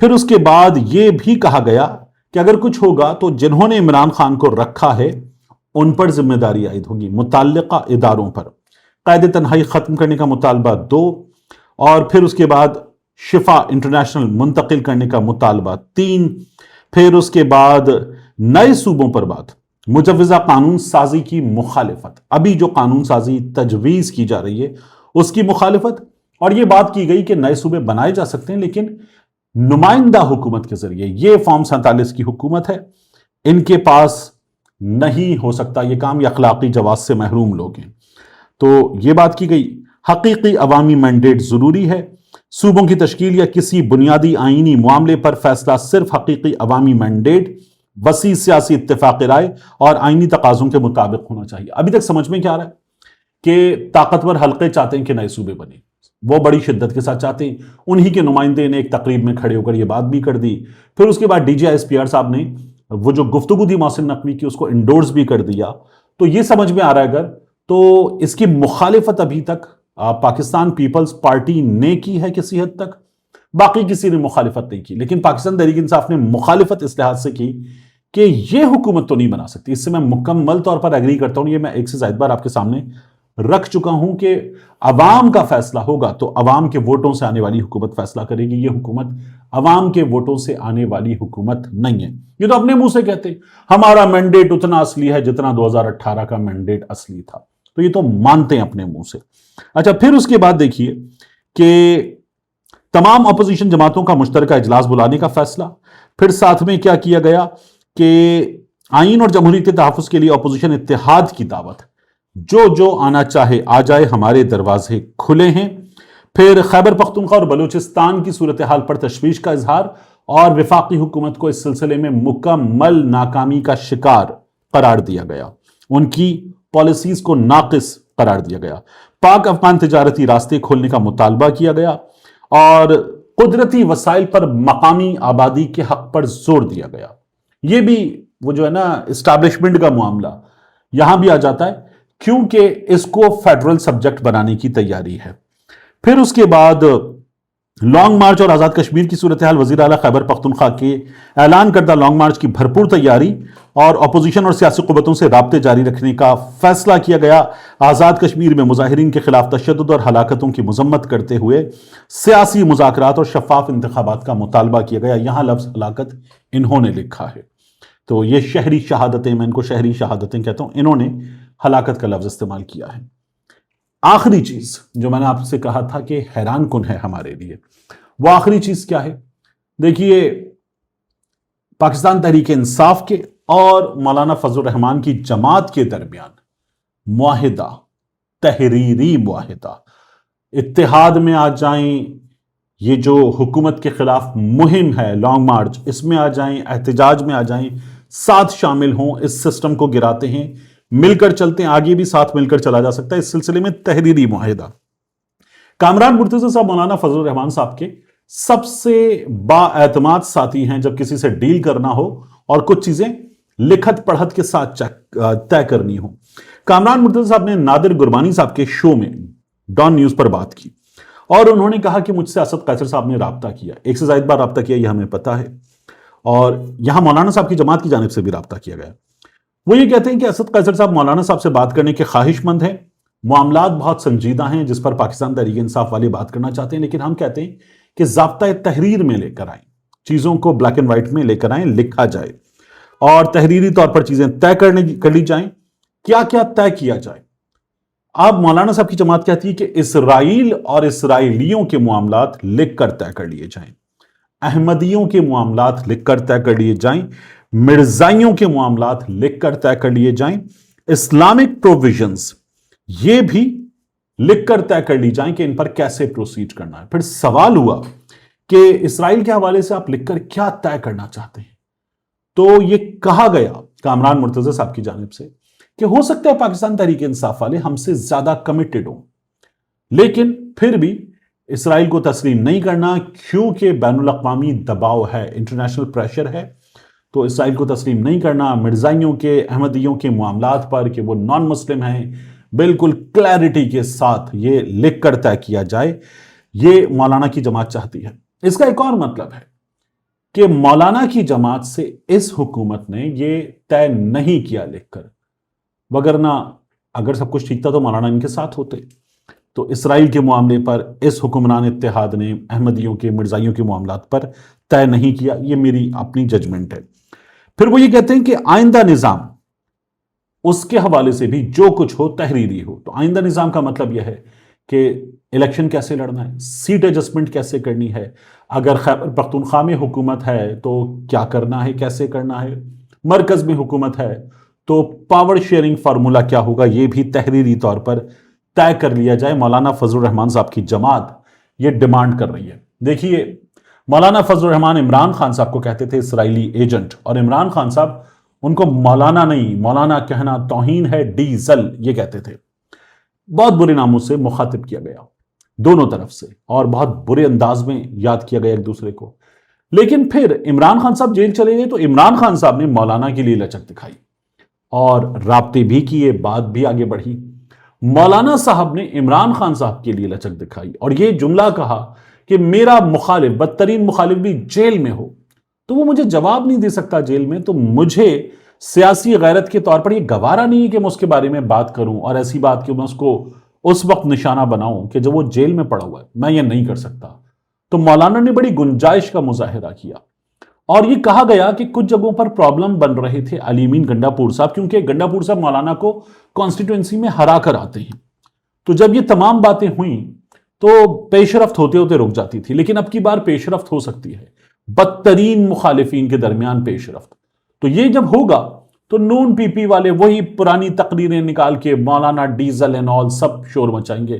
پھر اس کے بعد یہ بھی کہا گیا کہ اگر کچھ ہوگا تو جنہوں نے عمران خان کو رکھا ہے ان پر ذمہ داری عائد ہوگی، متعلقہ اداروں پر۔ قید تنہائی ختم کرنے کا مطالبہ 2، اور پھر اس کے بعد شفا انٹرنیشنل منتقل کرنے کا مطالبہ 3، پھر اس کے بعد نئے صوبوں پر بات، مجوزہ قانون سازی کی مخالفت، ابھی جو قانون سازی تجویز کی جا رہی ہے اس کی مخالفت، اور یہ بات کی گئی کہ نئے صوبے بنائے جا سکتے ہیں لیکن نمائندہ حکومت کے ذریعے۔ یہ فارم 47 کی حکومت ہے، ان کے پاس نہیں ہو سکتا یہ کام، یہ اخلاقی جواز سے محروم لوگ ہیں۔ تو یہ بات کی گئی۔ حقیقی عوامی مینڈیٹ ضروری ہے، صوبوں کی تشکیل یا کسی بنیادی آئینی معاملے پر فیصلہ صرف حقیقی عوامی مینڈیٹ، وسیع سیاسی اتفاق رائے اور آئینی تقاضوں کے مطابق ہونا چاہیے۔ ابھی تک سمجھ میں کیا آ رہا ہے کہ طاقتور حلقے چاہتے ہیں کہ نئے صوبے بنے، وہ بڑی شدت کے ساتھ چاہتے ہیں، انہی کے نمائندے نے ایک تقریب میں کھڑے ہو کر یہ بات بھی کر دی۔ پھر اس کے بعد D G S P R صاحب نے وہ جو گفتگو دی محسن نقوی کی اس کو انڈورس بھی کر دیا۔ تو یہ سمجھ میں آ رہا ہے اگر تو اس کی مخالفت ابھی تک پاکستان پیپلز پارٹی نے کی ہے کسی حد تک، باقی کسی نے مخالفت نہیں کی، لیکن پاکستان تحریک انصاف نے مخالفت اس لحاظ سے کی کہ یہ حکومت تو نہیں بنا سکتی۔ اس سے میں مکمل طور پر ایگری کرتا ہوں، یہ میں ایک سے زائد بار آپ کے سامنے رکھ چکا ہوں کہ عوام کا فیصلہ ہوگا تو عوام کے ووٹوں سے آنے والی حکومت فیصلہ کرے گی۔ یہ حکومت عوام کے ووٹوں سے آنے والی حکومت نہیں ہے۔ یہ تو اپنے منہ سے کہتے ہیں ہمارا مینڈیٹ اتنا اصلی ہے جتنا 2018 کا مینڈیٹ اصلی تھا، تو یہ تو مانتے ہیں اپنے منہ سے۔ اچھا، پھر اس کے بعد دیکھیے کہ تمام اپوزیشن جماعتوں کا مشترکہ اجلاس بلانے کا فیصلہ، پھر ساتھ میں کیا کیا گیا کہ آئین اور جمہوریت کے تحفظ کے لیے اپوزیشن اتحاد کی دعوت، جو آنا چاہے آ جائے، ہمارے دروازے کھلے ہیں۔ پھر خیبر پختونخوا اور بلوچستان کی صورتحال پر تشویش کا اظہار اور وفاقی حکومت کو اس سلسلے میں مکمل ناکامی کا شکار قرار دیا گیا، ان کی پالیسیز کو ناقص قرار دیا گیا۔ پاک افغان تجارتی راستے کھولنے کا مطالبہ کیا گیا اور قدرتی وسائل پر مقامی آبادی کے حق پر زور دیا گیا۔ یہ بھی وہ جو ہے نا اسٹیبلشمنٹ کا معاملہ یہاں بھی آ جاتا ہے کیونکہ اس کو فیڈرل سبجیکٹ بنانے کی تیاری ہے۔ پھر اس کے بعد لانگ مارچ اور آزاد کشمیر کی صورتحال، وزیر اعلیٰ خیبر پختونخوا کے اعلان کردہ لانگ مارچ کی بھرپور تیاری اور اپوزیشن اور سیاسی قوتوں سے رابطے جاری رکھنے کا فیصلہ کیا گیا۔ آزاد کشمیر میں مظاہرین کے خلاف تشدد اور ہلاکتوں کی مذمت کرتے ہوئے سیاسی مذاکرات اور شفاف انتخابات کا مطالبہ کیا گیا۔ یہاں لفظ ہلاکت انہوں نے لکھا ہے، تو یہ شہری شہادتیں، میں ان کو شہری شہادتیں کہتا ہوں، انہوں نے ہلاکت کا لفظ استعمال کیا ہے۔ آخری چیز جو میں نے آپ سے کہا تھا کہ حیران کن ہے ہمارے لیے، وہ آخری چیز کیا ہے؟ دیکھیے، پاکستان تحریک انصاف کے اور مولانا فضل الرحمان کی جماعت کے درمیان معاہدہ، تحریری معاہدہ، اتحاد میں آ جائیں، یہ جو حکومت کے خلاف مہم ہے لانگ مارچ، اس میں آ جائیں، احتجاج میں آ جائیں، ساتھ شامل ہوں، اس سسٹم کو گراتے ہیں، مل کر چلتے ہیں، آگے بھی ساتھ مل کر چلا جا سکتا ہے۔ اس سلسلے میں تحریری معاہدہ، کامران مرتضی صاحب مولانا فضل الرحمان صاحب کے سب سے با اعتماد ساتھی ہیں جب کسی سے ڈیل کرنا ہو اور کچھ چیزیں لکھت پڑھت کے ساتھ طے کرنی ہو۔ کامران مرتضی صاحب نے نادر گربانی صاحب کے شو میں ڈان نیوز پر بات کی اور انہوں نے کہا کہ مجھ سے اسد قیصر صاحب نے رابطہ کیا، ایک سے زائد بار رابطہ کیا، یہ ہمیں پتا ہے، اور یہاں مولانا صاحب کی جماعت کی جانب سے بھی رابطہ کیا گیا۔ وہ یہ کہتے ہیں کہ اسد قیصر صاحب مولانا صاحب سے بات کرنے کے خواہش مند ہیں، معاملات بہت سنجیدہ ہیں جس پر پاکستان تحریک انصاف والے بات کرنا چاہتے ہیں، لیکن ہم کہتے ہیں کہ ضابطۂ تحریر میں لے کر آئیں، چیزوں کو بلیک اینڈ وائٹ میں لے کر آئیں، لکھا جائے اور تحریری طور پر چیزیں طے کر لی جائیں، کیا کیا طے کیا جائے۔ اب مولانا صاحب کی جماعت کہتی ہے کہ اسرائیل اور اسرائیلیوں کے معاملات لکھ کر طے کر لیے جائیں، احمدیوں کے معاملات لکھ کر طے کر لیے جائیں، مرزائیوں کے معاملات لکھ کر طے کر لیے جائیں، اسلامک پروویژنز یہ بھی لکھ کر طے کر لی جائیں کہ ان پر کیسے پروسیڈ کرنا ہے۔ پھر سوال ہوا کہ اسرائیل کے حوالے سے آپ لکھ کر کیا طے کرنا چاہتے ہیں؟ تو یہ کہا گیا کامران مرتضی صاحب کی جانب سے کہ ہو سکتا ہے پاکستان تحریک انصاف والے ہم سے زیادہ کمیٹڈ ہوں، لیکن پھر بھی اسرائیل کو تسلیم نہیں کرنا کیونکہ بین الاقوامی دباؤ ہے، انٹرنیشنل پریشر ہے، تو اسرائیل کو تسلیم نہیں کرنا۔ مرزائیوں کے، احمدیوں کے معاملات پر کہ وہ نان مسلم ہیں، بالکل کلیئرٹی کے ساتھ یہ لکھ کر طے کیا جائے، یہ مولانا کی جماعت چاہتی ہے۔ اس کا ایک اور مطلب ہے کہ مولانا کی جماعت سے اس حکومت نے یہ طے نہیں کیا لکھ کر، وگرنہ اگر سب کچھ ٹھیک تھا تو مولانا ان کے ساتھ ہوتے۔ تو اسرائیل کے معاملے پر اس حکمران اتحاد نے احمدیوں کے مرزائیوں کے معاملات پر طے نہیں کیا، یہ میری اپنی ججمنٹ ہے۔ پھر وہ یہ کہتے ہیں کہ آئندہ نظام اس کے حوالے سے بھی جو کچھ ہو تحریری ہو۔ تو آئندہ نظام کا مطلب یہ ہے کہ الیکشن کیسے لڑنا ہے، سیٹ ایڈجسٹمنٹ کیسے کرنی ہے، اگر خیبر پختونخوا میں حکومت ہے تو کیا کرنا ہے، کیسے کرنا ہے، مرکز میں حکومت ہے تو پاور شیئرنگ فارمولا کیا ہوگا، یہ بھی تحریری طور پر طے کر لیا جائے۔ مولانا فضل الرحمان صاحب کی جماعت یہ ڈیمانڈ کر رہی ہے۔ دیکھیے، مولانا فضل الرحمان عمران خان صاحب کو کہتے تھے اسرائیلی ایجنٹ، اور عمران خان صاحب ان کو مولانا نہیں، مولانا کہنا توہین ہے، ڈیزل یہ کہتے تھے۔ بہت برے ناموں سے مخاطب کیا گیا دونوں طرف سے، اور بہت برے انداز میں یاد کیا گیا ایک دوسرے کو۔ لیکن پھر عمران خان صاحب جیل چلے گئے تو عمران خان صاحب نے مولانا کے لیے لچک دکھائی اور رابطے بھی کیے، بات بھی آگے بڑھی۔ مولانا صاحب نے عمران خان صاحب کے لیے لچک دکھائی اور یہ جملہ کہا کہ میرا مخالف، بدترین مخالف بھی جیل میں ہو تو وہ مجھے جواب نہیں دے سکتا جیل میں، تو مجھے سیاسی غیرت کے طور پر یہ گوارا نہیں ہے کہ میں اس کے بارے میں بات کروں، اور ایسی بات کہ میں اس کو اس وقت نشانہ بناؤں کہ جب وہ جیل میں پڑا ہوا ہے، میں یہ نہیں کر سکتا۔ تو مولانا نے بڑی گنجائش کا مظاہرہ کیا، اور یہ کہا گیا کہ کچھ جگہوں پر پرابلم بن رہے تھے علیمین گنڈا پور صاحب، کیونکہ گنڈا پور صاحب مولانا کو کانسٹیٹوئنسی میں ہرا کر آتے ہیں۔ تو جب یہ تمام باتیں ہوئیں تو پیش رفت ہوتے ہوتے رک جاتی تھی، لیکن اب کی بار پیش رفت ہو سکتی ہے، بدترین مخالفین کے درمیان پیش رفت۔ تو یہ جب ہوگا تو نون پی پی والے وہی پرانی تقریریں نکال کے مولانا ڈیزل اینڈ آل سب شور مچائیں گے۔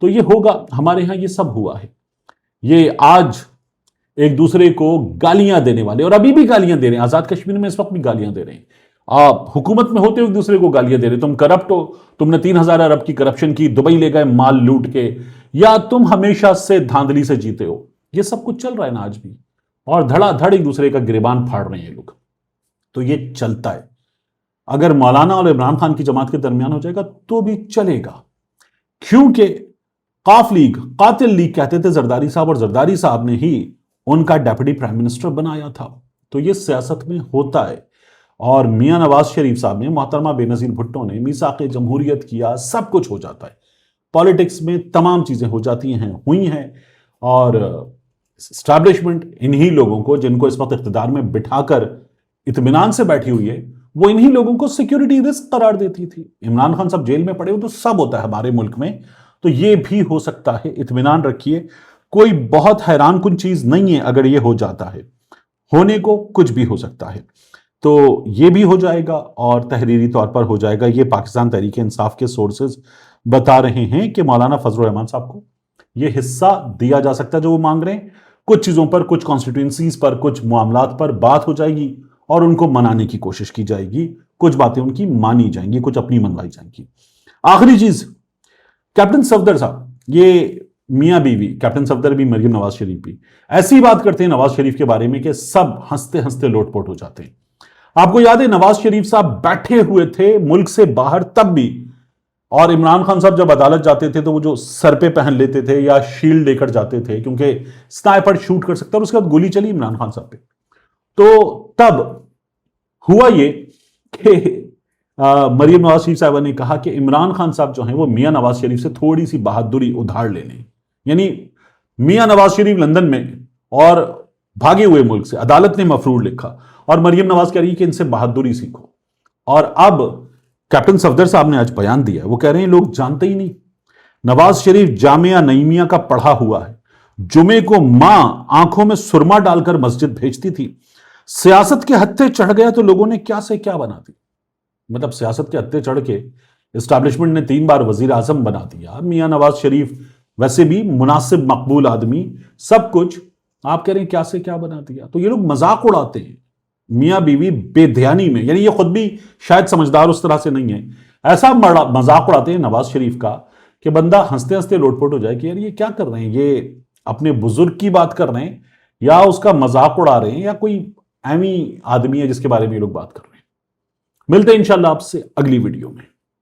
تو یہ ہوگا، ہمارے ہاں یہ سب ہوا ہے۔ یہ آج ایک دوسرے کو گالیاں دینے والے، اور ابھی بھی گالیاں دے رہے ہیں، آزاد کشمیر میں اس وقت بھی گالیاں دے رہے ہیں، آپ حکومت میں ہوتے ایک دوسرے کو گالیاں دے رہے، تم کرپٹ ہو، تم نے 3000 ارب کی کرپشن کی، دبئی لے گئے مال لوٹ کے، یا تم ہمیشہ سے دھاندلی سے جیتے ہو۔ یہ سب کچھ چل رہا ہے نا آج بھی، اور دھڑا دھڑ ایک دوسرے کا گریبان پھاڑ رہے ہیں لوگ۔ تو یہ چلتا ہے، اگر مولانا اور عمران خان کی جماعت کے درمیان ہو جائے گا تو بھی چلے گا، کیونکہ قاف لیگ، قاتل لیگ کہتے تھے زرداری صاحب، اور زرداری صاحب نے ہی ان کا ڈیپٹی پرائم منسٹر بنایا تھا۔ تو یہ سیاست میں ہوتا ہے، اور میاں نواز شریف صاحب نے، محترمہ بے نظیر بھٹو نے میثاق جمہوریت کیا، سب کچھ ہو جاتا ہے، پالیٹکس میں تمام چیزیں ہو جاتی ہیں، ہوئی ہیں، اور اسٹیبلشمنٹ انہی لوگوں کو جن کو اس وقت اقتدار میں بٹھا کر اطمینان سے بیٹھی ہوئی ہے، وہ انہی لوگوں کو سیکیورٹی رسک قرار دیتی تھی۔ عمران خان صاحب جیل میں پڑے ہو تو سب ہوتا ہے ہمارے ملک میں، تو یہ بھی ہو سکتا ہے، اطمینان رکھیے، کوئی بہت حیران کن چیز نہیں ہے اگر یہ ہو جاتا ہے، ہونے کو کچھ بھی ہو سکتا ہے۔ تو یہ بھی ہو جائے گا اور تحریری طور پر ہو جائے گا۔ یہ پاکستان تحریک انصاف کے سورسز بتا رہے ہیں کہ مولانا فضل الرحمان صاحب کو یہ حصہ دیا جا سکتا ہے جو وہ مانگ رہے ہیں، کچھ چیزوں پر، کچھ کانسٹیٹوئنسیز پر، کچھ معاملات پر بات ہو جائے گی اور ان کو منانے کی کوشش کی جائے گی، کچھ باتیں ان کی مانی جائیں گی، کچھ اپنی منوائی جائیں گی۔ آخری چیز، کیپٹن صفدر صاحب، یہ میاں بیوی، کیپٹن صفدر بھی، مریم نواز شریف بھی، ایسی بات کرتے ہیں نواز شریف کے بارے میں کہ سب ہنستے ہنستے لوٹ پوٹ ہو جاتے ہیں۔ آپ کو یاد ہے نواز شریف صاحب بیٹھے ہوئے تھے ملک سے باہر تب بھی، اور عمران خان صاحب جب عدالت جاتے تھے تو وہ جو سر پہ پہن لیتے تھے یا شیلڈ لے کر جاتے تھے کیونکہ سنائپر شوٹ کر سکتا، اور اس کے بعد گولی چلی عمران خان صاحب پہ، تو تب ہوا یہ کہ مریم نواز شریف صاحبہ نے کہا کہ عمران خان صاحب جو ہیں وہ میاں نواز شریف سے تھوڑی سی بہادری ادھار لے لیں، یعنی میاں نواز شریف لندن میں اور بھاگے ہوئے ملک سے، عدالت نے مفرور لکھا، اور مریم نواز کہہ رہی ہے کہ ان سے بہادری سیکھو۔ اور اب کیپٹن صفدر صاحب نے آج بیان دیا ہے، وہ کہہ رہے ہیں لوگ جانتے ہی نہیں، نواز شریف جامعہ نعیمیہ کا پڑھا ہوا ہے، جمعے کو ماں آنکھوں میں سرما ڈال کر مسجد بھیجتی تھی، سیاست کے ہتھے چڑھ گیا تو لوگوں نے کیا سے کیا بنا دی، مطلب سیاست کے ہتھے چڑھ کے اسٹیبلشمنٹ نے 3 بار وزیر اعظم بنا دیا، میاں نواز شریف ویسے بھی مناسب مقبول آدمی، سب کچھ، آپ کہہ رہے ہیں کیا سے کیا بنا دیا۔ تو یہ لوگ مذاق اڑاتے ہیں میاں بیوی بے دھیانی میں، یعنی یہ خود بھی شاید سمجھدار اس طرح سے نہیں ہے، ایسا مذاق اڑاتے ہیں نواز شریف کا کہ بندہ ہنستے ہنستے لوٹ پوٹ ہو جائے کہ یار یہ کیا کر رہے ہیں، یہ اپنے بزرگ کی بات کر رہے ہیں یا اس کا مذاق اڑا رہے ہیں، یا کوئی ایویں آدمی ہے جس کے بارے میں یہ لوگ بات کر رہے ہیں۔ ملتے ہیں انشاءاللہ آپ سے اگلی ویڈیو میں۔